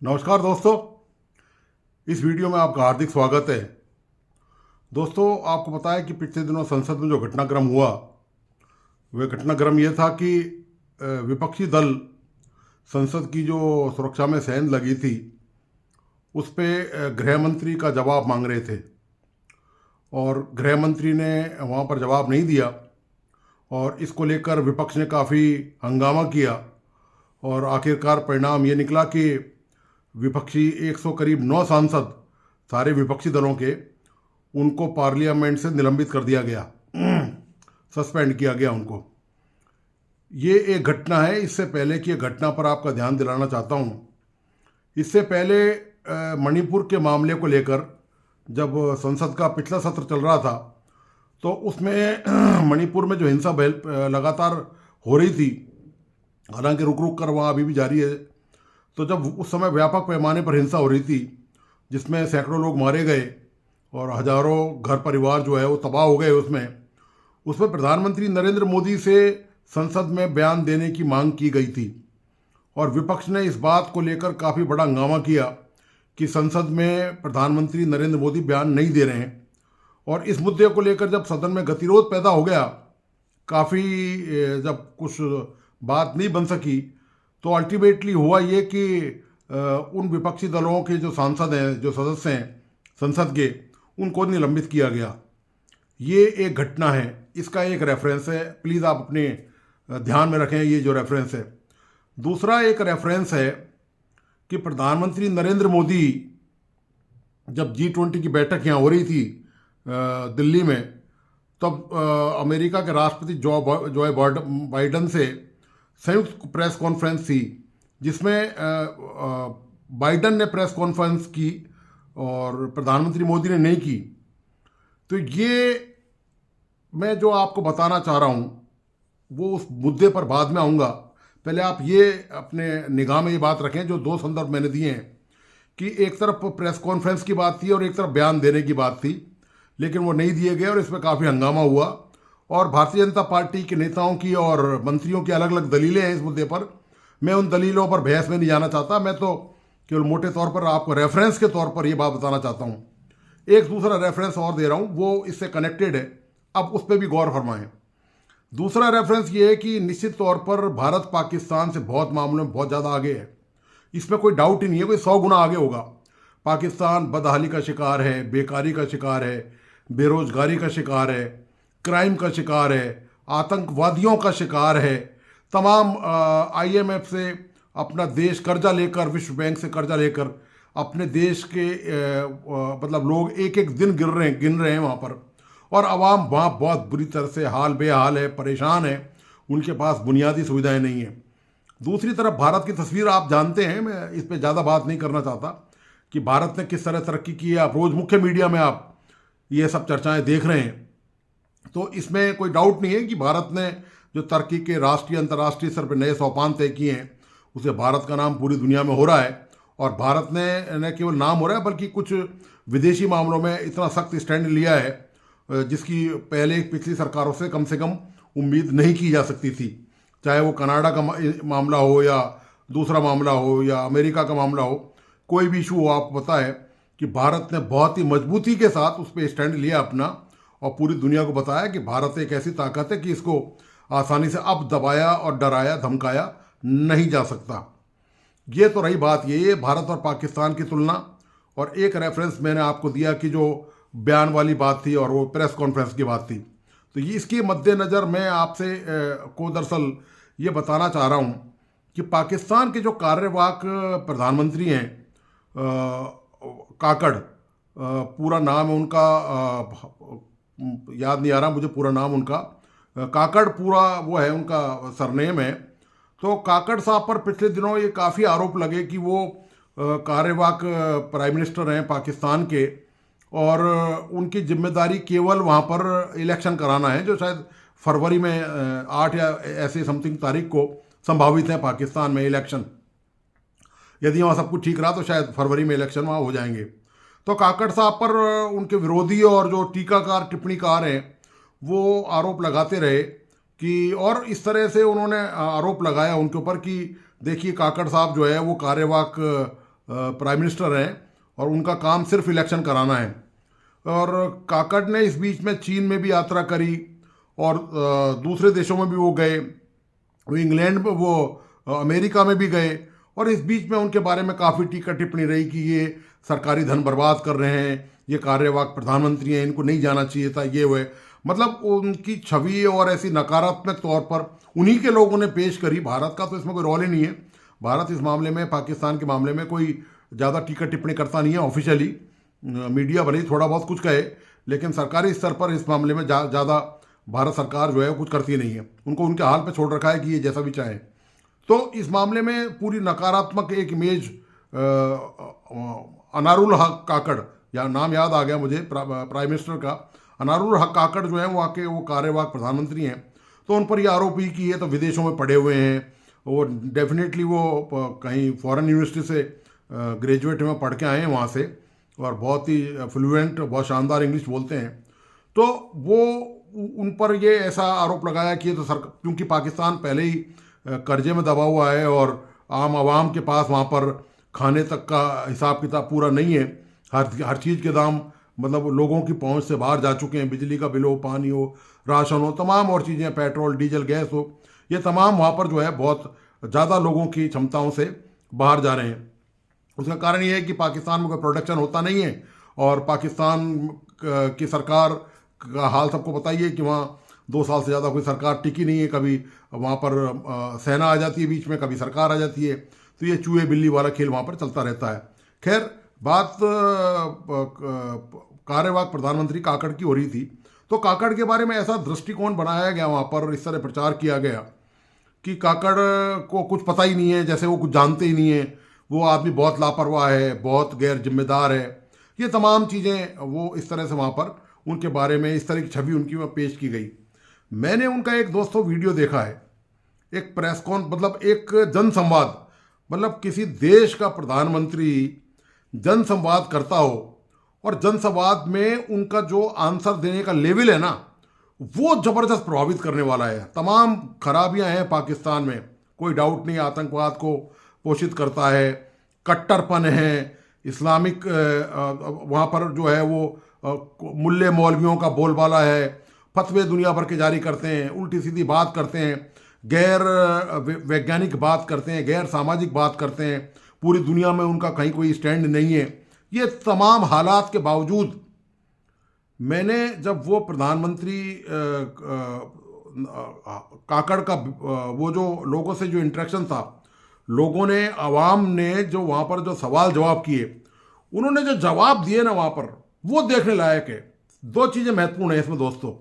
नमस्कार दोस्तों। इस वीडियो में आपका हार्दिक स्वागत है। दोस्तों, आपको पता है कि पिछले दिनों संसद में जो घटनाक्रम हुआ वह घटनाक्रम ये था कि विपक्षी दल संसद की जो सुरक्षा में सेंध लगी थी उस पे गृह मंत्री का जवाब मांग रहे थे और गृह मंत्री ने वहाँ पर जवाब नहीं दिया और इसको लेकर विपक्ष ने काफ़ी हंगामा किया और आखिरकार परिणाम ये निकला कि विपक्षी 100 करीब 9 सांसद सारे विपक्षी दलों के उनको पार्लियामेंट से निलंबित कर दिया गया, सस्पेंड किया गया उनको। ये एक घटना है। इससे पहले की घटना पर आपका ध्यान दिलाना चाहता हूँ। इससे पहले मणिपुर के मामले को लेकर जब संसद का पिछला सत्र चल रहा था तो उसमें मणिपुर में जो हिंसा लगातार हो रही थी, हालांकि रुक रुक कर वहाँ अभी भी जारी है, तो जब उस समय व्यापक पैमाने पर हिंसा हो रही थी जिसमें सैकड़ों लोग मारे गए और हजारों घर परिवार जो है वो तबाह हो गए, उसमें प्रधानमंत्री नरेंद्र मोदी से संसद में बयान देने की मांग की गई थी और विपक्ष ने इस बात को लेकर काफ़ी बड़ा हंगामा किया कि संसद में प्रधानमंत्री नरेंद्र मोदी बयान नहीं दे रहे हैं। और इस मुद्दे को लेकर जब सदन में गतिरोध पैदा हो गया, काफ़ी जब कुछ बात नहीं बन सकी, तो अल्टीमेटली हुआ ये कि उन विपक्षी दलों के जो सांसद हैं, जो सदस्य हैं संसद के, उनको निलंबित किया गया। ये एक घटना है, इसका एक रेफरेंस है, प्लीज़ आप अपने ध्यान में रखें ये जो रेफरेंस है। दूसरा एक रेफरेंस है कि प्रधानमंत्री नरेंद्र मोदी जब G20 की बैठक यहाँ हो रही थी दिल्ली में, तब अमेरिका के राष्ट्रपति जो बाइडन से संयुक्त प्रेस कॉन्फ्रेंस थी जिसमें बाइडन ने प्रेस कॉन्फ्रेंस की और प्रधानमंत्री मोदी ने नहीं की। तो ये मैं जो आपको बताना चाह रहा हूँ वो उस मुद्दे पर बाद में आऊँगा। पहले आप ये अपने निगाह में ये बात रखें, जो दो संदर्भ मैंने दिए हैं, कि एक तरफ प्रेस कॉन्फ्रेंस की बात थी और एक तरफ बयान देने की बात थी, लेकिन वो नहीं दिए गए और इसमें काफ़ी हंगामा हुआ और भारतीय जनता पार्टी के नेताओं की और मंत्रियों की अलग अलग दलीलें हैं इस मुद्दे पर। मैं उन दलीलों पर बहस में नहीं जाना चाहता, मैं तो केवल मोटे तौर पर आपको रेफरेंस के तौर पर ये बात बताना चाहता हूँ। एक दूसरा रेफरेंस और दे रहा हूँ, वो इससे कनेक्टेड है, अब उस पर भी गौर फरमाएं। दूसरा रेफरेंस ये है कि निश्चित तौर पर भारत पाकिस्तान से बहुत मामलों में बहुत ज़्यादा आगे है, इसमें कोई डाउट ही नहीं है, कोई 100 गुना आगे होगा। पाकिस्तान बदहाली का शिकार है, बेकारी का शिकार है, बेरोजगारी का शिकार है, क्राइम का शिकार है, आतंकवादियों का शिकार है। तमाम IMF से अपना देश कर्जा लेकर, विश्व बैंक से कर्जा लेकर अपने देश के मतलब लोग एक एक दिन गिन रहे हैं वहाँ पर, और आवाम वहाँ बहुत बुरी तरह से हाल बेहाल है, परेशान है, उनके पास बुनियादी सुविधाएं नहीं हैं। दूसरी तरफ भारत की तस्वीर आप जानते हैं, मैं इस पर ज़्यादा बात नहीं करना चाहता कि भारत ने किस तरह तरक्की की है। आप रोज़ मुख्य मीडिया में आप ये सब चर्चाएं देख रहे हैं, तो इसमें कोई डाउट नहीं है कि भारत ने जो तरक्की के राष्ट्रीय अंतर्राष्ट्रीय स्तर पर नए सोपान तय किए हैं, उसे भारत का नाम पूरी दुनिया में हो रहा है। और भारत ने न केवल नाम हो रहा है बल्कि कुछ विदेशी मामलों में इतना सख्त स्टैंड लिया है जिसकी पहले पिछली सरकारों से कम उम्मीद नहीं की जा सकती थी। चाहे वो कनाडा का मामला हो या दूसरा मामला हो या अमेरिका का मामला हो, कोई भी इशू हो, आपको पता है कि भारत ने बहुत ही मजबूती के साथ उस पर स्टैंड लिया अपना और पूरी दुनिया को बताया कि भारत एक ऐसी ताकत है कि इसको आसानी से अब दबाया और डराया धमकाया नहीं जा सकता। ये तो रही बात, ये भारत और पाकिस्तान की तुलना। और एक रेफरेंस मैंने आपको दिया कि जो बयान वाली बात थी और वो प्रेस कॉन्फ्रेंस की बात थी, तो ये इसके मद्देनज़र मैं आपसे को दरअसल ये बताना चाह रहा हूँ कि पाकिस्तान के जो कार्यवाहक प्रधानमंत्री हैं, काकड़ पूरा नाम है उनका, याद नहीं आ रहा मुझे पूरा नाम उनका, काकड़ पूरा वो है उनका सरनेम है। तो काकड़ साहब पर पिछले दिनों ये काफ़ी आरोप लगे कि वो कार्यवाहक प्राइम मिनिस्टर हैं पाकिस्तान के और उनकी जिम्मेदारी केवल वहाँ पर इलेक्शन कराना है, जो शायद फरवरी में 8 या ऐसे समथिंग तारीख को संभावित है पाकिस्तान में इलेक्शन। यदि वहाँ सब कुछ ठीक रहा तो शायद फरवरी में इलेक्शन वहाँ हो जाएंगे। तो काकड़ साहब पर उनके विरोधी और जो टीकाकार टिप्पणीकार हैं वो आरोप लगाते रहे कि, और इस तरह से उन्होंने आरोप लगाया उनके ऊपर कि देखिए काकड़ साहब जो है वो कार्यवाहक प्राइम मिनिस्टर हैं और उनका काम सिर्फ इलेक्शन कराना है। और काकड़ ने इस बीच में चीन में भी यात्रा करी और दूसरे देशों में भी वो गए, वो इंग्लैंड में, वो अमेरिका में भी गए। और इस बीच में उनके बारे में काफ़ी टीका टिप्पणी रही कि ये सरकारी धन बर्बाद कर रहे हैं, ये कार्यवाहक प्रधानमंत्री हैं, इनको नहीं जाना चाहिए था, ये हुए। मतलब उनकी छवि और ऐसी नकारात्मक तौर पर उन्हीं के लोगों ने पेश करी। भारत का तो इसमें कोई रोल ही नहीं है। भारत इस मामले में, पाकिस्तान के मामले में कोई ज़्यादा टीका टिप्पणी करता नहीं है ऑफिशियली। मीडिया भले ही थोड़ा बहुत कुछ कहे, लेकिन सरकारी स्तर पर इस मामले में ज़्यादा भारत सरकार जो है वो कुछ करती नहीं है। उनको उनके हाल पे छोड़ रखा है कि ये जैसा भी चाहें। तो इस मामले में पूरी नकारात्मक एक इमेज अनारुल हक काकड़, या नाम याद आ गया मुझे प्राइम मिनिस्टर का, अनारुल हक काकड़ जो है वो कार्यवाहक प्रधानमंत्री हैं। तो उन पर ये आरोप ही कि ये तो विदेशों में पढ़े हुए हैं, वो डेफिनेटली वो कहीं फॉरेन यूनिवर्सिटी से ग्रेजुएट में पढ़ के आए हैं वहाँ से, और बहुत ही फ्लुएंट, बहुत शानदार इंग्लिश बोलते हैं। तो वो उन पर ये ऐसा आरोप लगाया कि ये तो क्योंकि पाकिस्तान पहले ही कर्जे में दबा हुआ है और आम आवाम के पास वहाँ पर खाने तक का हिसाब किताब पूरा नहीं है। हर चीज़ के दाम मतलब लोगों की पहुँच से बाहर जा चुके हैं। बिजली का बिल हो, पानी हो, राशन हो, तमाम और चीज़ें, पेट्रोल डीजल गैस हो, ये तमाम वहाँ पर जो है बहुत ज़्यादा लोगों की क्षमताओं से बाहर जा रहे हैं। उसका कारण ये है कि पाकिस्तान में कोई प्रोडक्शन होता नहीं है और पाकिस्तान की सरकार का हाल सबको पता ही है कि वहाँ 2 साल से ज़्यादा कोई सरकार टिकी नहीं है। कभी वहाँ पर सेना आ जाती है बीच में, कभी सरकार आ जाती है। तो ये चूहे बिल्ली वाला खेल वहाँ पर चलता रहता है। खैर, बात कार्यवाहक प्रधानमंत्री काकड़ की हो रही थी। तो काकड़ के बारे में ऐसा दृष्टिकोण बनाया गया वहाँ पर, इस तरह प्रचार किया गया कि काकड़ को कुछ पता ही नहीं है, जैसे वो कुछ जानते ही नहीं है, वो आदमी बहुत लापरवाह है, बहुत गैर जिम्मेदार है। ये तमाम चीज़ें वो इस तरह से वहाँ पर उनके बारे में इस तरह की छवि उनकी वहाँ पेश की गई। मैंने उनका एक दोस्तों वीडियो देखा है, एक प्रेस मतलब एक जनसंवाद, मतलब किसी देश का प्रधानमंत्री जनसंवाद करता हो और जनसंवाद में उनका जो आंसर देने का लेवल है ना, वो ज़बरदस्त प्रभावित करने वाला है। तमाम खराबियां हैं पाकिस्तान में, कोई डाउट नहीं, आतंकवाद को पोषित करता है, कट्टरपन है, इस्लामिक वहाँ पर जो है वो मुल्ले मौलवियों का बोलबाला है, फतवे दुनिया भर के जारी करते हैं, उल्टी सीधी बात करते हैं, गैर वैज्ञानिक बात करते हैं, गैर सामाजिक बात करते हैं, पूरी दुनिया में उनका कहीं कोई स्टैंड नहीं है। ये तमाम हालात के बावजूद मैंने जब वो प्रधानमंत्री काकड़ का वो जो लोगों से जो इंटरेक्शन था, लोगों ने, आवाम ने जो वहाँ पर जो सवाल जवाब किए, उन्होंने जो जवाब दिए ना वहाँ पर, वो देखने लायक है। 2 चीज़ें महत्वपूर्ण है इसमें दोस्तों।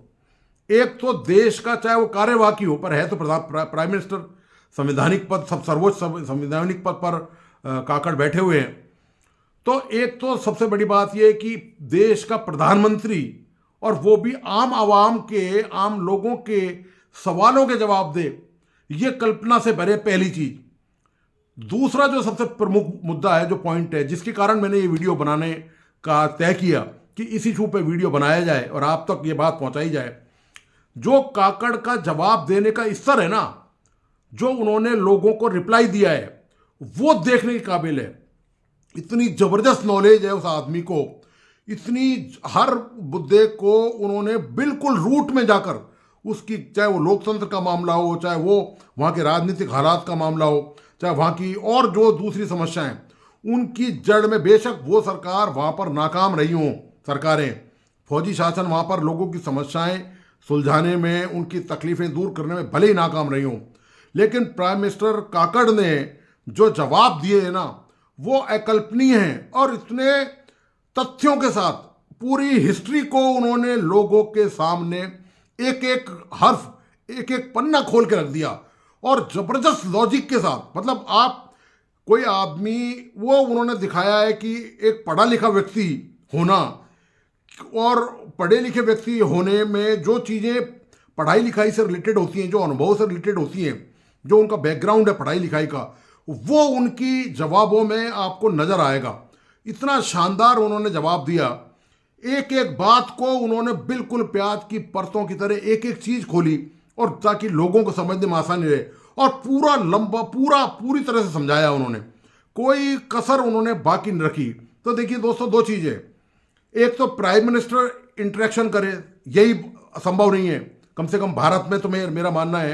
एक तो देश का, चाहे वो कार्यवाहक हो, पर है तो प्राइम मिनिस्टर, संवैधानिक पद, सब सर्वोच्च संवैधानिक पद पर काकड़ बैठे हुए हैं। तो एक तो सबसे बड़ी बात यह है कि देश का प्रधानमंत्री, और वो भी आम आवाम के, आम लोगों के सवालों के जवाब दे, ये कल्पना से परे पहली चीज। दूसरा जो सबसे प्रमुख मुद्दा है, जो पॉइंट है, जिसके कारण मैंने ये वीडियो बनाने का तय किया कि इस इशू पे वीडियो बनाया जाए और आप तक ये बात पहुंचाई जाए, जो काकड़ का जवाब देने का स्तर है ना, जो उन्होंने लोगों को रिप्लाई दिया है, वो देखने के काबिल है। इतनी जबरदस्त नॉलेज है उस आदमी को, इतनी हर मुद्दे को उन्होंने बिल्कुल रूट में जाकर उसकी, चाहे वो लोकतंत्र का मामला हो, चाहे वो वहाँ के राजनीतिक हालात का मामला हो, चाहे वहाँ की और जो दूसरी समस्याएं, उनकी जड़ में, बेशक वो सरकार वहाँ पर नाकाम रही हों, सरकारें, फौजी शासन वहाँ पर लोगों की समस्याएं सुलझाने में, उनकी तकलीफें दूर करने में भले ही नाकाम रही हों, लेकिन प्राइम मिनिस्टर काकड़ ने जो जवाब दिए हैं ना, वो अकल्पनीय हैं। और इतने तथ्यों के साथ पूरी हिस्ट्री को उन्होंने लोगों के सामने एक एक हर्फ, एक एक पन्ना खोल के रख दिया, और जबरदस्त लॉजिक के साथ। मतलब आप कोई आदमी, वो उन्होंने दिखाया है कि एक पढ़ा लिखा व्यक्ति होना, और पढ़े लिखे व्यक्ति होने में जो चीज़ें पढ़ाई लिखाई से रिलेटेड होती हैं, जो अनुभव से रिलेटेड होती हैं, जो उनका बैकग्राउंड है पढ़ाई लिखाई का, वो उनकी जवाबों में आपको नजर आएगा। इतना शानदार उन्होंने जवाब दिया, एक एक बात को उन्होंने बिल्कुल प्याज की परतों की तरह एक एक चीज खोली, और ताकि लोगों को समझने में आसानी रहे, और पूरा लंबा, पूरी तरह से समझाया उन्होंने। कोई कसर उन्होंने बाकी नहीं रखी। तो देखिए दोस्तों, दो चीजें, एक तो प्राइम मिनिस्टर इंटरेक्शन करे, यही संभव नहीं है कम से कम भारत में। तो मेरा मानना है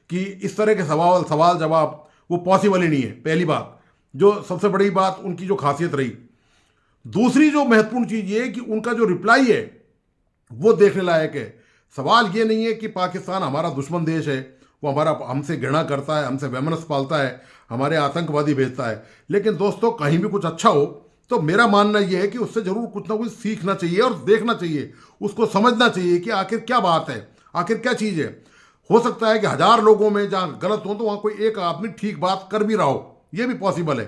कि इस तरह के सवाल जवाब वो पॉसिबल ही नहीं है, पहली बात। जो सबसे बड़ी बात उनकी जो खासियत रही। दूसरी जो महत्वपूर्ण चीज ये है कि उनका जो रिप्लाई है वो देखने लायक है। सवाल ये नहीं है कि पाकिस्तान हमारा दुश्मन देश है, वो हमसे घृणा करता है, हमसे वैमनस्य पालता है, हमारे आतंकवादी भेजता है। लेकिन दोस्तों, कहीं भी कुछ अच्छा हो तो मेरा मानना यह है कि उससे जरूर कुछ ना कुछ सीखना चाहिए और देखना चाहिए, उसको समझना चाहिए कि आखिर क्या बात है, आखिर क्या चीज़ है। हो सकता है कि 1000 लोगों में जहाँ गलत हो तो वहाँ कोई एक आदमी ठीक बात कर भी रहा हो, ये भी पॉसिबल है।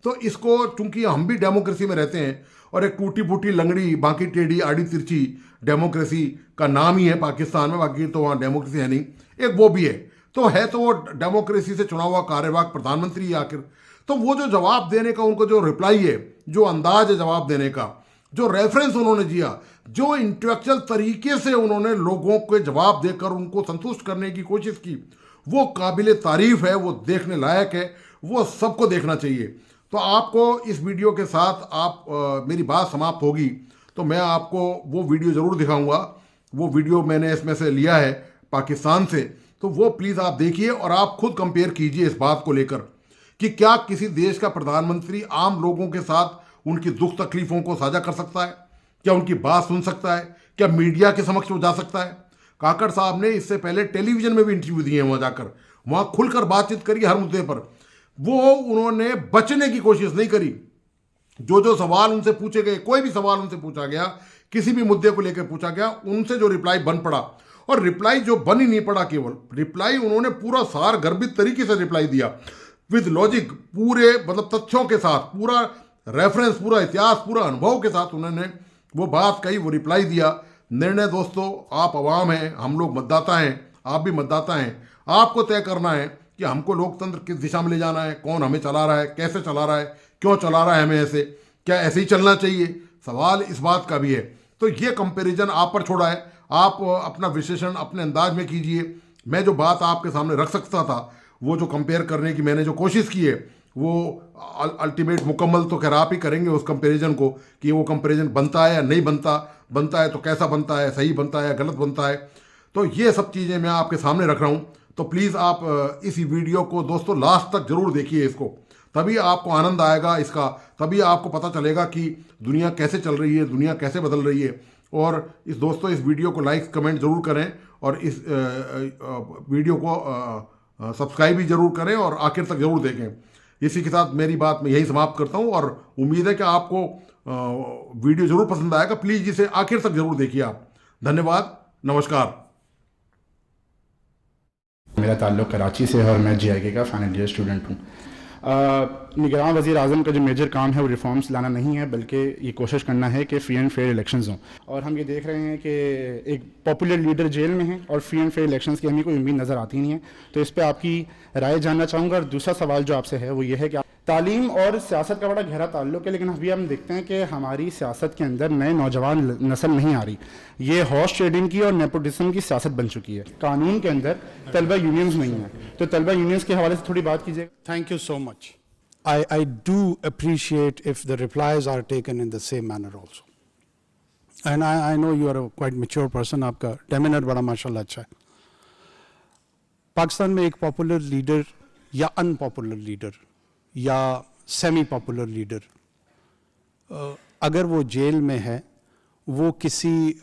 तो इसको, चूंकि हम भी डेमोक्रेसी में रहते हैं और एक टूटी फूटी लंगड़ी बाकी टेढ़ी आड़ी तिरछी डेमोक्रेसी का नाम ही है पाकिस्तान में, बाकी तो वहाँ डेमोक्रेसी है नहीं, एक वो भी है। तो वो डेमोक्रेसी से चुना हुआ कार्यवाहक प्रधानमंत्री है आखिर। तो वो जो जवाब देने का उनको जो रिप्लाई है, जो अंदाज है जवाब देने का, जो रेफरेंस उन्होंने दिया, जो इंटेलेक्चुअल तरीके से उन्होंने लोगों को जवाब देकर उनको संतुष्ट करने की कोशिश की, वो काबिल तारीफ है, वो देखने लायक है, वो सबको देखना चाहिए। तो आपको इस वीडियो के साथ मेरी बात समाप्त होगी तो मैं आपको वो वीडियो ज़रूर दिखाऊंगा। वो वीडियो मैंने इसमें से लिया है पाकिस्तान से, तो वो प्लीज़ आप देखिए और आप खुद कंपेयर कीजिए इस बात को लेकर कि क्या किसी देश का प्रधानमंत्री आम लोगों के साथ उनकी दुख तकलीफ़ों को साझा कर सकता है, क्या उनकी बात सुन सकता है, क्या मीडिया के समक्ष वो जा सकता है। काकड़ साहब ने इससे पहले टेलीविज़न में भी इंटरव्यू दिए हैं, वहाँ जाकर वहाँ खुलकर बातचीत करी हर मुद्दे पर। वो उन्होंने बचने की कोशिश नहीं करी। जो सवाल उनसे पूछे गए, कोई भी सवाल उनसे पूछा गया, किसी भी मुद्दे को लेकर पूछा गया, उनसे जो रिप्लाई बन पड़ा, और रिप्लाई जो बन ही नहीं पड़ा, केवल रिप्लाई उन्होंने पूरा सार गर्भित तरीके से रिप्लाई दिया, विद लॉजिक, पूरे मतलब तथ्यों के साथ, पूरा रेफरेंस, पूरा इतिहास, पूरा अनुभव के साथ उन्होंने वो बात कही, वो रिप्लाई दिया। निर्णय दोस्तों, आप अवाम हैं, हम लोग मतदाता हैं, आप भी मतदाता हैं। आपको तय करना है कि हमको लोकतंत्र किस दिशा में ले जाना है, कौन हमें चला रहा है, कैसे चला रहा है, क्यों चला रहा है हमें ऐसे, क्या ऐसे ही चलना चाहिए, सवाल इस बात का भी है। तो ये कंपैरिजन आप पर छोड़ा है, आप अपना विश्लेषण अपने अंदाज में कीजिए। मैं जो बात आपके सामने रख सकता था, वो जो कंपेयर करने की मैंने जो कोशिश की है, वो अल्टीमेट मुकम्मल तो खैर आप ही करेंगे उस कंपैरिजन को, कि वो कंपैरिजन बनता है या नहीं बनता, बनता है तो कैसा बनता है, सही बनता है, गलत बनता है। तो ये सब चीज़ें मैं आपके सामने रख रहा हूँ। तो प्लीज़ आप इस वीडियो को दोस्तों लास्ट तक ज़रूर देखिए इसको, तभी आपको आनंद आएगा इसका, तभी आपको पता चलेगा कि दुनिया कैसे चल रही है, दुनिया कैसे बदल रही है। और दोस्तों इस वीडियो को लाइक कमेंट ज़रूर करें और इस वीडियो को सब्सक्राइब भी ज़रूर करें और आखिर तक ज़रूर देखें। इसी के साथ मेरी बात मैं यही समाप्त करता हूँ और उम्मीद है कि आपको वीडियो ज़रूर पसंद आएगा। प्लीज़ इसे आखिर तक ज़रूर देखिए आप। धन्यवाद, नमस्कार। मेरा ताल्लुक़ कराची से है और मैं JIK का फाइनल ईयर स्टूडेंट हूँ। निगरान वज़ीर आज़म का जो मेजर काम है वो रिफॉर्म्स लाना नहीं है, बल्कि ये कोशिश करना है कि फ्री एंड फेयर इलेक्शंस हों। और हम ये देख रहे हैं कि एक पॉपुलर लीडर जेल में है और फ्री एंड फेयर इलेक्शंस की हमें कोई उम्मीद नज़र आती नहीं है। तो इस पर आपकी राय जानना चाहूँगा। और दूसरा सवाल जो आपसे है वो ये है कि तालीम और सियासत का बड़ा गहरा ताल्लुक है, लेकिन अभी हम देखते हैं कि हमारी सियासत के अंदर नए नौजवान नस्ल नहीं आ रही। ये हॉर्स ट्रेडिंग की और नेपोटिज्म की सियासत बन चुकी है। कानून के अंदर तलबा यूनियंस नहीं है, तो तलबा यूनियंस के हवाले से थोड़ी बात कीजिए। Thank you so much. I do appreciate if the replies are taken in the same manner also. And I know you are a quite mature person, आपका demeanor बड़ा माशाल्लाह अच्छा है। पाकिस्तान में एक पॉपुलर लीडर या अनपॉपुलर लीडर या semi popular leader अगर वो जेल में है, वो किसी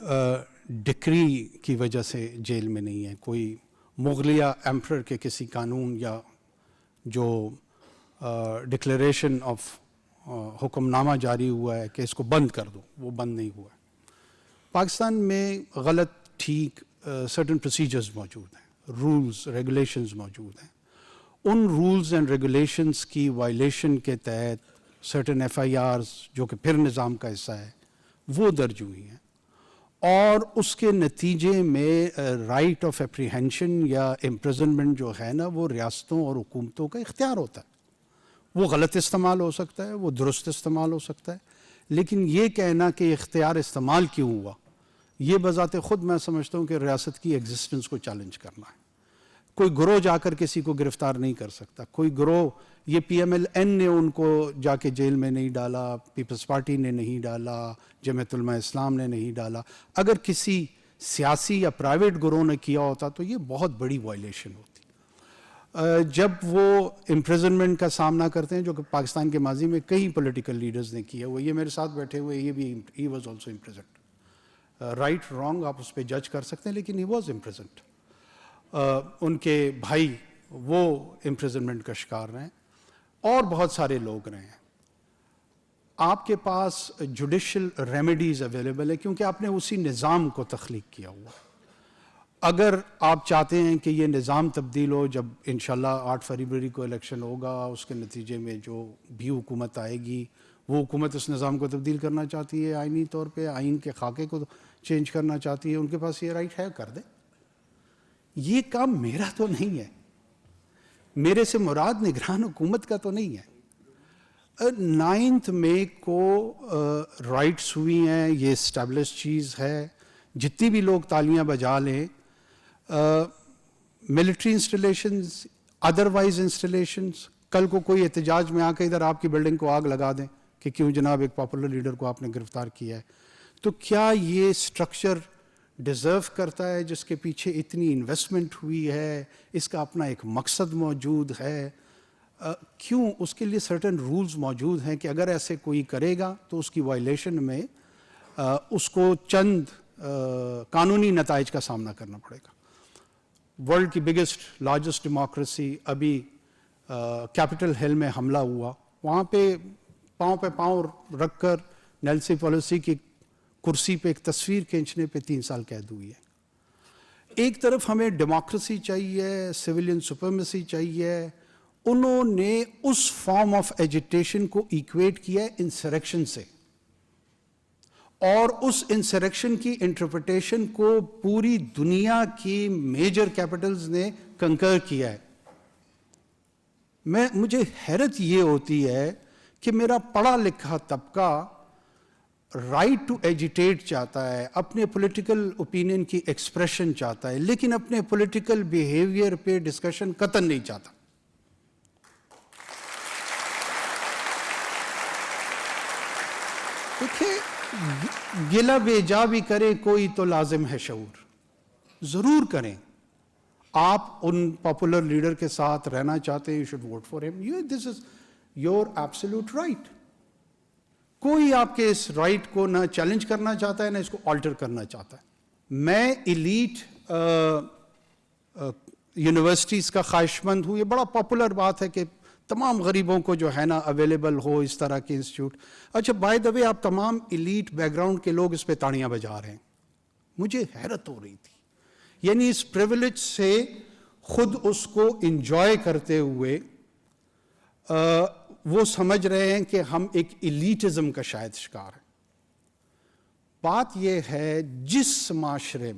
डिक्री की वजह से जेल में नहीं है, कोई मुगलिया एम्परर के किसी कानून या जो डिक्लेरेशन ऑफ हुक्मनामा जारी हुआ है कि इसको बंद कर दो, वो बंद नहीं हुआ है। पाकिस्तान में गलत ठीक सर्टन प्रोसीजर्स मौजूद हैं, रूल्स रेगुलेशंस मौजूद हैं। उन रूल्स एंड रेगुलेशंस की वायलेशन के तहत सर्टन FIRs जो कि फिर निज़ाम का हिस्सा है वो दर्ज हुई हैं, और उसके नतीजे में राइट ऑफ एप्रीहेंशन या इम्प्रिजनमेंट जो है ना, वो रियासतों और हुकूमतों का इख्तियार होता है। वो गलत इस्तेमाल हो सकता है, वो दुरुस्त इस्तेमाल हो सकता है, लेकिन ये कहना कि इख्तियार इस्तेमाल क्यों हुआ, ये बज़ाते ख़ुद मैं समझता हूँ कि रियासत की एग्जिस्टेंस को चैलेंज करना है। कोई गिरोह जाकर किसी को गिरफ्तार नहीं कर सकता, कोई गिरोह, ये PMLN ने उनको जाके जेल में नहीं डाला, पीपल्स पार्टी ने नहीं डाला, जमात उलमा इस्लाम ने नहीं डाला। अगर किसी सियासी या प्राइवेट गिरोह ने किया होता तो ये बहुत बड़ी वायलेशन होती। जब वो इम्प्रिजनमेंट का सामना करते हैं, जो कि पाकिस्तान के माजी में कई पॉलिटिकल लीडर्स ने किया, वो ये मेरे साथ बैठे हुए, ये भी, he was also imprisoned. Right wrong आप उस पर जज कर सकते हैं, लेकिन ही वॉज इम्प्रिजन्ड। उनके भाई वो इम्प्रिजनमेंट का शिकार रहे हैं और बहुत सारे लोग रहे हैं। आपके पास जुडिशल रेमेडीज अवेलेबल है क्योंकि आपने उसी निज़ाम को तख्लीक किया हुआ है। अगर आप चाहते हैं कि ये निज़ाम तब्दील हो, जब इंशाल्लाह 8 फरवरी को इलेक्शन होगा, उसके नतीजे में जो भी हुकूमत आएगी, वो हुकूमत उस निज़ाम को तब्दील करना चाहती है, आइनी तौर पे आइन के खाके को चेंज करना चाहती है, उनके पास ये राइट है, कर दे। ये काम मेरा तो नहीं है, मेरे से मुराद निगरान हुकूमत का तो नहीं है। 9 मई को राइट्स हुई हैं, ये इस्टेब्लिश चीज़ है। जितनी भी लोग तालियां बजा लें, मिलिट्री इंस्टॉलेशंस, अदरवाइज इंस्टॉलेशंस, कल को कोई एहतजाज में आकर इधर आपकी बिल्डिंग को आग लगा दें कि क्यों जनाब एक पॉपुलर लीडर को आपने गिरफ्तार किया है, तो क्या ये स्ट्रक्चर डिज़र्व करता है जिसके पीछे इतनी इन्वेस्टमेंट हुई है, इसका अपना एक मकसद मौजूद है? क्यों? उसके लिए सर्टेन रूल्स मौजूद हैं कि अगर ऐसे कोई करेगा तो उसकी वायलेशन में उसको चंद कानूनी नताइज का सामना करना पड़ेगा। वर्ल्ड की बिगेस्ट लार्जेस्ट डेमोक्रेसी, अभी कैपिटल हिल में हमला हुआ, वहाँ पे पाँव रखकर नेल्सी पेलोसी की कुर्सी पे एक तस्वीर खींचने पे 3 साल कैद हुई है। एक तरफ हमें डेमोक्रेसी चाहिए, सिविलियन सुपरमेसी चाहिए, उन्होंने उस फॉर्म ऑफ एजिटेशन को इक्वेट किया है इंसरेक्शन से, और उस इंसरेक्शन की इंटरप्रिटेशन को पूरी दुनिया की मेजर कैपिटल्स ने कंकर किया है। मुझे हैरत ये होती है कि मेरा पढ़ा लिखा तबका राइट टू एजिटेट चाहता है, अपने पॉलिटिकल ओपिनियन की एक्सप्रेशन चाहता है, लेकिन अपने पॉलिटिकल बिहेवियर पे डिस्कशन कतन नहीं चाहता। देखिए, गिला बेजा भी करे कोई तो लाजिम है शऊर, जरूर करें। आप उन पॉपुलर लीडर के साथ रहना चाहते हैं, you should vote for him, this is your absolute right. कोई आपके इस राइट को ना चैलेंज करना चाहता है, ना इसको ऑल्टर करना चाहता है। मैं एलीट यूनिवर्सिटीज़ का ख्वाहिशमंद हूँ। ये बड़ा पॉपुलर बात है कि तमाम गरीबों को जो है ना अवेलेबल हो इस तरह के इंस्टीट्यूट। अच्छा, बाय द वे, आप तमाम एलीट बैकग्राउंड के लोग इस पे ताड़ियाँ बजा रहे हैं, मुझे हैरत हो रही थी। यानी इस प्रिविलेज से खुद उसको इंजॉय करते हुए वो समझ रहे हैं कि हम एक एलीटिज्म का शायद शिकार है। बात यह है, जिस माशरे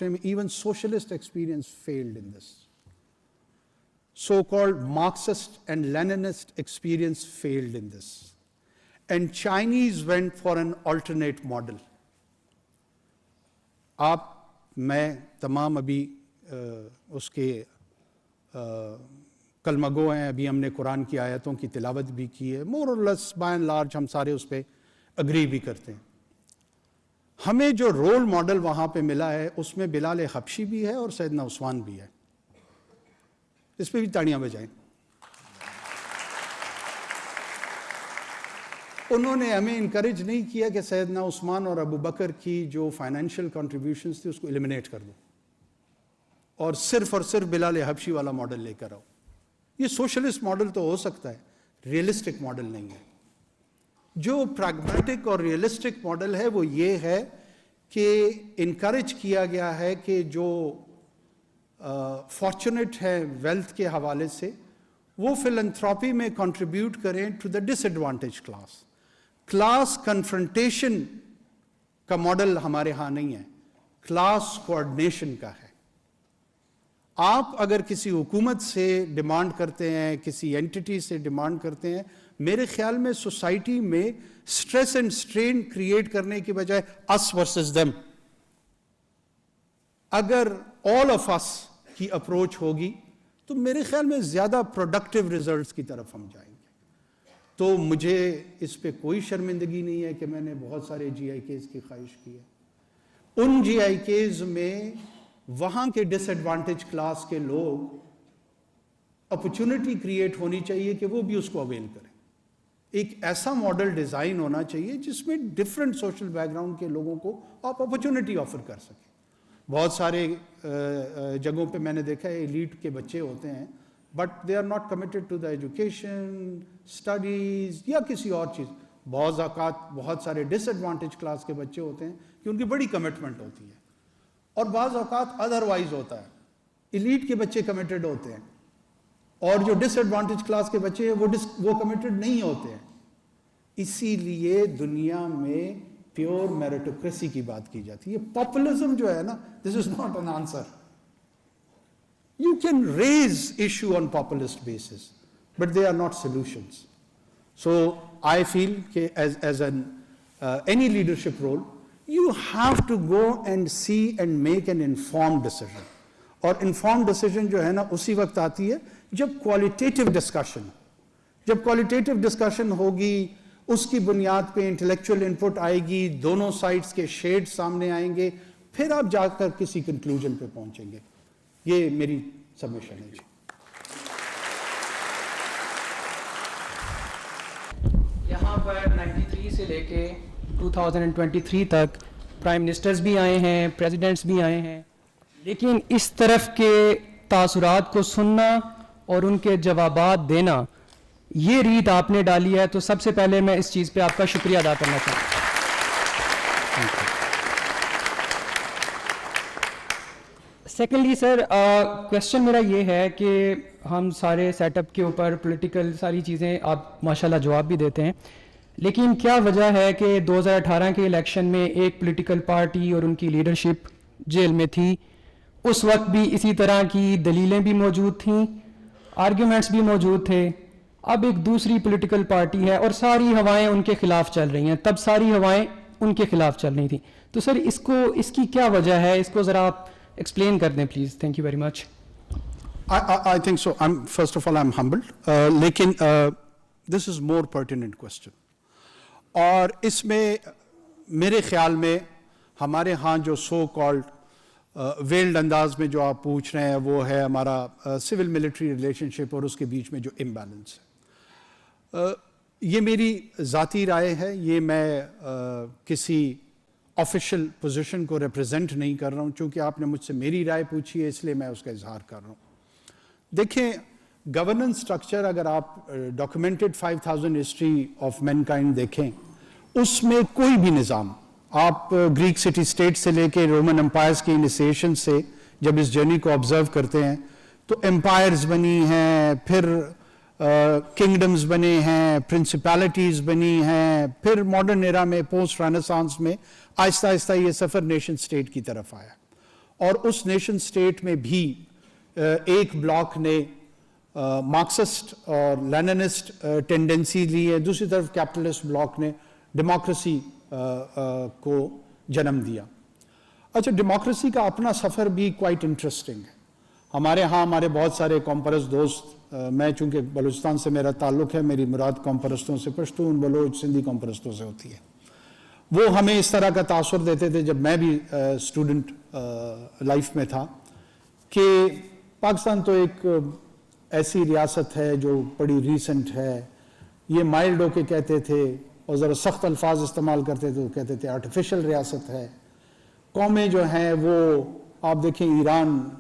में even socialist experience failed in this, so-called Marxist and Leninist experience failed in this, and Chinese went for an alternate model. मैं तमाम अभी उसके कलमगो हैं, अभी हमने कुरान की आयतों की तिलावत भी की है, मोर और लेस बाय एंड लार्ज हम सारे उस पर अग्री भी करते हैं। हमें जो रोल मॉडल वहाँ पे मिला है उसमें बिलाल हबशी भी है और सैयदना उस्मान भी है, इस पर भी ताड़ियां बजाएं। उन्होंने हमें इनकरेज नहीं किया कि सैयदना उस्मान और अबू बकर की जो फाइनेंशियल कंट्रीब्यूशंस थी उसको एलिमिनेट कर दो और सिर्फ बिलाल हबशी वाला मॉडल लेकर आओ। ये सोशलिस्ट मॉडल तो हो सकता है, रियलिस्टिक मॉडल नहीं है। जो प्रैग्मेटिक और रियलिस्टिक मॉडल है वो ये है कि इनकरेज किया गया है कि जो फॉर्चुनेट है वेल्थ के हवाले से, वो फिलैंथ्रोपी में कंट्रीब्यूट करें to the disadvantage class. Class confrontation का मॉडल हमारे यहाँ नहीं है, क्लास कोऑर्डिनेशन का है। आप अगर किसी हुकूमत से डिमांड करते हैं, किसी एंटिटी से डिमांड करते हैं, मेरे ख्याल में सोसाइटी में स्ट्रेस एंड स्ट्रेन क्रिएट करने की बजाय अस वर्सेस देम, अगर ऑल ऑफ अस की अप्रोच होगी तो मेरे ख्याल में ज़्यादा प्रोडक्टिव रिजल्ट्स की तरफ हम जाएंगे। तो मुझे इस पे कोई शर्मिंदगी नहीं है कि मैंने बहुत सारे GIKs की ख्वाहिश की है। उन GIKs में वहाँ के डिसएडवांटेज क्लास के लोग अपॉर्चुनिटी क्रिएट होनी चाहिए कि वो भी उसको अवेल करें। एक ऐसा मॉडल डिज़ाइन होना चाहिए जिसमें डिफरेंट सोशल बैकग्राउंड के लोगों को आप अपॉर्चुनिटी ऑफर कर सकें। बहुत सारे जगहों पे मैंने देखा है एलीट के बच्चे होते हैं but they are not committed to the education, studies या किसी और चीज़। बहुत सारे डिसएडवांटेज क्लास के बच्चे होते हैं कि उनकी बड़ी कमिटमेंट होती है, और बाज़ औक़ात अदरवाइज होता है, एलीट के बच्चे कमिटेड होते हैं और जो डिसएडवांटेज क्लास के बच्चे हैं वो कमिटेड नहीं होते हैं। इसीलिए दुनिया में प्योर मेरिटोक्रेसी की बात की जाती है। पॉपुलिज्म जो है ना, this is not an answer. You can raise issue on populist basis but they are not solutions. So I feel कि as an any leadership role you have to go and see and make an informed decision. और informed decision जो है ना उसी वक्त आती है जब क्वालिटेटिव डिस्कशन होगी, उसकी बुनियाद पे इंटेलेक्चुअल इनपुट आएगी, दोनों साइड्स के शेड सामने आएंगे, फिर आप जाकर किसी कंक्लूजन पे पहुंचेंगे। ये मेरी सबमिशन है जी। यहाँ पर 93 से लेके 2023 तक प्राइम मिनिस्टर्स भी आए हैं, प्रेसिडेंट्स भी आए हैं, लेकिन इस तरफ के तासुरात को सुनना और उनके जवाबात देना, ये रीत आपने डाली है। तो सबसे पहले मैं इस चीज़ पे आपका शुक्रिया अदा करना चाहता हूँ। सेकेंडली सर, क्वेश्चन मेरा ये है कि हम सारे सेटअप के ऊपर पॉलिटिकल सारी चीज़ें आप माशाल्लाह जवाब भी देते हैं, लेकिन क्या वजह है कि 2018 के इलेक्शन में एक पॉलिटिकल पार्टी और उनकी लीडरशिप जेल में थी, उस वक्त भी इसी तरह की दलीलें भी मौजूद थीं, आर्ग्यूमेंट्स भी मौजूद थे। अब एक दूसरी पॉलिटिकल पार्टी है और सारी हवाएं उनके खिलाफ चल रही हैं, तब सारी हवाएं उनके खिलाफ चल रही थी। तो सर इसकी क्या वजह है, इसको ज़रा आप एक्सप्लेन कर दें please. Thank you very much. I think so. First of all, I'm humbled. लेकिन this is more pertinent question. और इसमें मेरे ख्याल में हमारे यहाँ जो सो कॉल्ड वेल्ड अंदाज में जो आप पूछ रहे हैं वो है हमारा सिविल मिलिट्री रिलेशनशिप और उसके बीच में जो इम्बैलेंस है। ये मेरी ज़ाती राय है, ये मैं किसी ऑफिशियल पोजीशन को रिप्रेजेंट नहीं कर रहा हूँ। चूँकि आपने मुझसे मेरी राय पूछी है इसलिए मैं उसका इजहार कर रहा हूँ। देखें, गवर्नेंस स्ट्रक्चर अगर आप डॉक्यूमेंटेड 5000 हिस्ट्री ऑफ मैनकाइंड देखें, उसमें कोई भी निज़ाम, आप ग्रीक सिटी स्टेट से लेके रोमन एम्पायर्स की इनिशिएशन से जब इस जर्नी को ऑब्जर्व करते हैं तो एम्पायर्स बनी हैं, फिर किंगडम्स बने हैं, प्रिंसिपैलिटीज़ बनी हैं, फिर मॉडर्न एरा में पोस्ट रेनेसांस में आहिस्ता आहिस्ता ये सफ़र नेशन स्टेट की तरफ आया। और उस नेशन स्टेट में भी एक ब्लॉक ने मार्क्सिस्ट और लेनिनिस्ट टेंडेंसी ली है, दूसरी तरफ कैपिटलिस्ट ब्लॉक ने डेमोक्रेसी को जन्म दिया। अच्छा, डेमोक्रेसी का अपना सफ़र भी क्वाइट इंटरेस्टिंग है। हमारे यहाँ हमारे बहुत सारे कॉम्परस दोस्त, मैं चूँकि बलूचिस्तान से मेरा ताल्लुक़ है, मेरी मुराद कॉम्परस्तों से, पश्तून, बलोच, सिंधी कॉम्परस्तों से होती है। वो हमें इस तरह का तासुर देते थे जब मैं भी स्टूडेंट लाइफ में था कि पाकिस्तान तो एक ऐसी रियासत है जो बड़ी रीसेंट है, ये माइल्ड होके कहते थे और ज़रा सख्त अल्फाज इस्तेमाल करते थे तो कहते थे आर्टिफिशियल रियासत है। कौमें जो हैं वो आप देखें, ईरान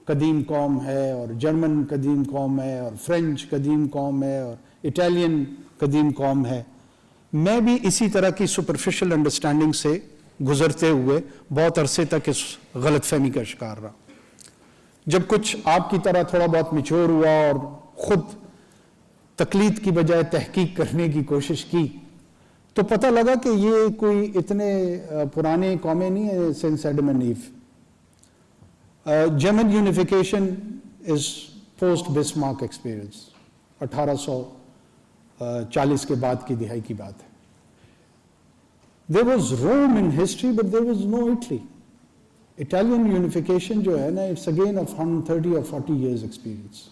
कदीम कौम है और जर्मन कदीम कौम है और फ्रेंच कदीम कौम है और इटालियन कदीम कौम है। मैं भी इसी तरह की सुपरफिशियल अंडरस्टैंडिंग से गुजरते हुए बहुत अरसे तक इस गलत फहमी का शिकार रहा। जब कुछ आपकी तरह थोड़ा बहुत मैच्योर हुआ और खुद तकलीद की बजाय तहकीक करने की कोशिश की तो पता लगा कि ये कोई इतने पुराने कौमें नहीं है। Since Adam and Eve, German unification is post Bismarck experience, 1840 के बाद की दिहाई की बात है। There was Rome in history but there was no Italy. Italian unification जो है ना, it's again of 130 or 40 years experience.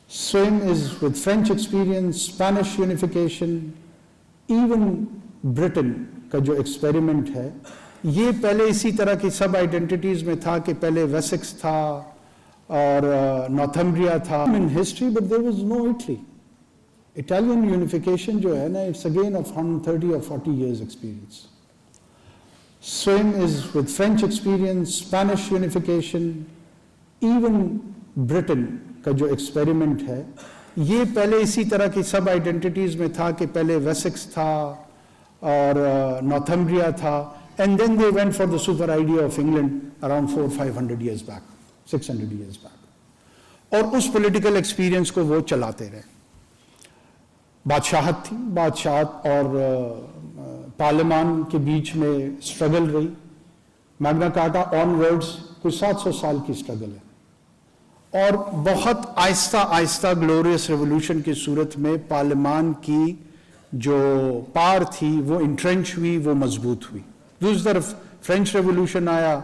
Same is with French experience, Spanish unification, even Britain का जो एक्सपेरिमेंट है, ये पहले इसी तरह की सब आइडेंटिटीज में था कि पहले वेसेक्स था और नॉर्थम्ब्रिया था in history, but there was no Italy. Italian unification जो है ना, it's again of 130 or 40 years experience. Same is with French experience, Spanish unification, even Britain का जो एक्सपेरिमेंट है, ये पहले इसी तरह की सब आइडेंटिटीज में था कि पहले वेसेक्स था और नॉर्थम्ब्रिया था, and then they went for the super idea of England around 400-500 years back, 600 years back, और उस पॉलिटिकल एक्सपीरियंस को वो चलाते रहे. बादशाहत थी, बादशाहत और पार्लियामान के बीच में स्ट्रगल रही. मैग्ना कार्टा ऑनवर्ड्स कुछ 700 साल की स्ट्रगल है, और बहुत आहिस्ता आहिस्ता ग्लोरियस रेवोल्यूशन की सूरत में पार्लियामान की जो पार थी वो इंट्रेंच हुई, वो मजबूत हुई. दूसरी तरफ फ्रेंच रेवोल्यूशन आया,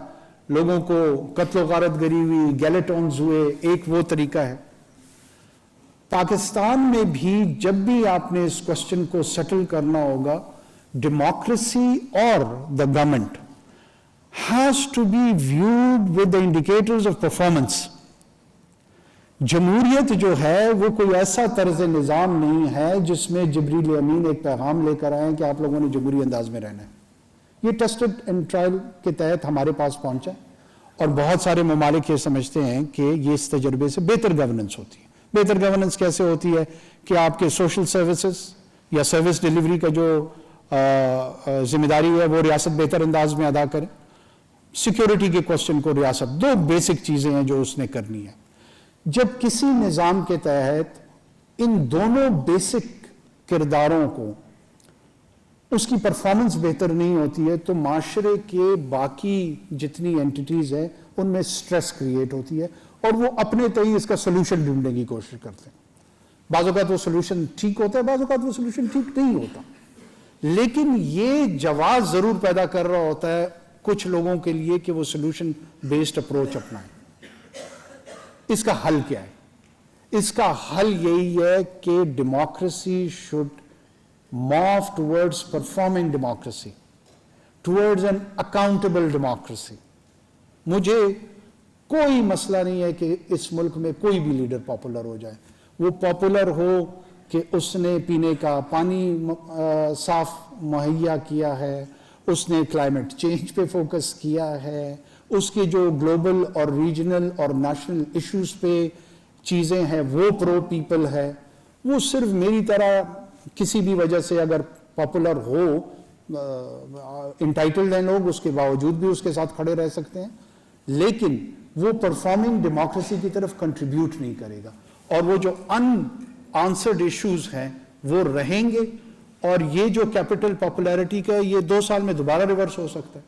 लोगों को कत्लो गारतगरी हुई, गैलेटॉन्स हुए, एक वो तरीका है. पाकिस्तान में भी जब भी आपने इस क्वेश्चन को सेटल करना होगा, डेमोक्रेसी और the government has to be viewed with the indicators of performance. जमहूरियत जो है वो कोई ऐसा तर्ज निज़ाम नहीं है जिसमें जिब्रील अमीन एक पैगाम लेकर आए कि आप लोगों ने जमहूरी अंदाज में रहना है. ये टेस्टेड एंड ट्रायल के तहत हमारे पास पहुंचा, और बहुत सारे ममालिक ये समझते हैं कि ये इस तजर्बे से बेहतर गवर्नेंस होती है. बेहतर गवर्नेंस कैसे होती है कि आपके सोशल सर्विसेज या सर्विस डिलीवरी का जो जिम्मेदारी है वो रियासत बेहतर अंदाज में अदा करे. सिक्योरिटी के क्वेश्चन को रियासत, दो बेसिक चीजें हैं जो उसने करनी है. जब किसी निज़ाम के तहत इन दोनों बेसिक किरदारों को उसकी परफॉर्मेंस बेहतर नहीं होती है, तो माशरे के बाकी जितनी एंटिटीज हैं उनमें स्ट्रेस क्रिएट होती है, और वो अपने तय इसका सोल्यूशन ढूंढने की कोशिश करते हैं. बाज़ औक़ात वो सोल्यूशन ठीक होता है, बाज़ औक़ात वो सोल्यूशन ठीक नहीं होता, लेकिन ये जवाब जरूर पैदा कर रहा होता है कुछ लोगों के लिए कि वो सोल्यूशन बेस्ड अप्रोच अपनाएं. इसका हल क्या है? इसका हल यही है कि democracy should mauve towards performing democracy, towards an accountable democracy. मुझे कोई मसला नहीं है कि इस मुल्क में कोई भी लीडर पॉपुलर हो जाए. वो पॉपुलर हो कि उसने पीने का पानी साफ मुहैया किया है, उसने क्लाइमेट चेंज पे फोकस किया है, उसके जो ग्लोबल और रीजनल और नेशनल इश्यूज पे चीज़ें हैं वो प्रो पीपल है. वो सिर्फ मेरी तरह किसी भी वजह से अगर पॉपुलर हो, इंटाइटल्ड हैं लोग, उसके बावजूद भी उसके साथ खड़े रह सकते हैं, लेकिन वो परफॉर्मिंग डेमोक्रेसी की तरफ कंट्रीब्यूट नहीं करेगा, और वो जो अनआंसर्ड इश्यूज हैं वो रहेंगे. और ये जो कैपिटल पॉपुलैरिटी का ये 2 साल में दोबारा रिवर्स हो सकता है.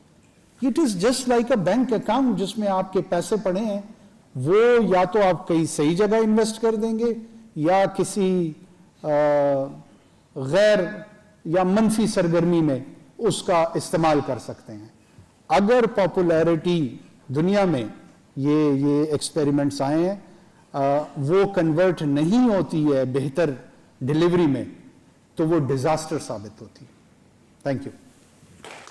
It is just like a bank account जिसमें आपके पैसे पड़े हैं, वो या तो आप कहीं सही जगह इन्वेस्ट कर देंगे या किसी गैर या मनफी सरगर्मी में उसका इस्तेमाल कर सकते हैं. अगर पॉपुलैरिटी दुनिया में ये एक्सपेरिमेंट्स आए हैं, वो कन्वर्ट नहीं होती है बेहतर डिलीवरी में, तो वो डिजास्टर साबित होती है. Thank you.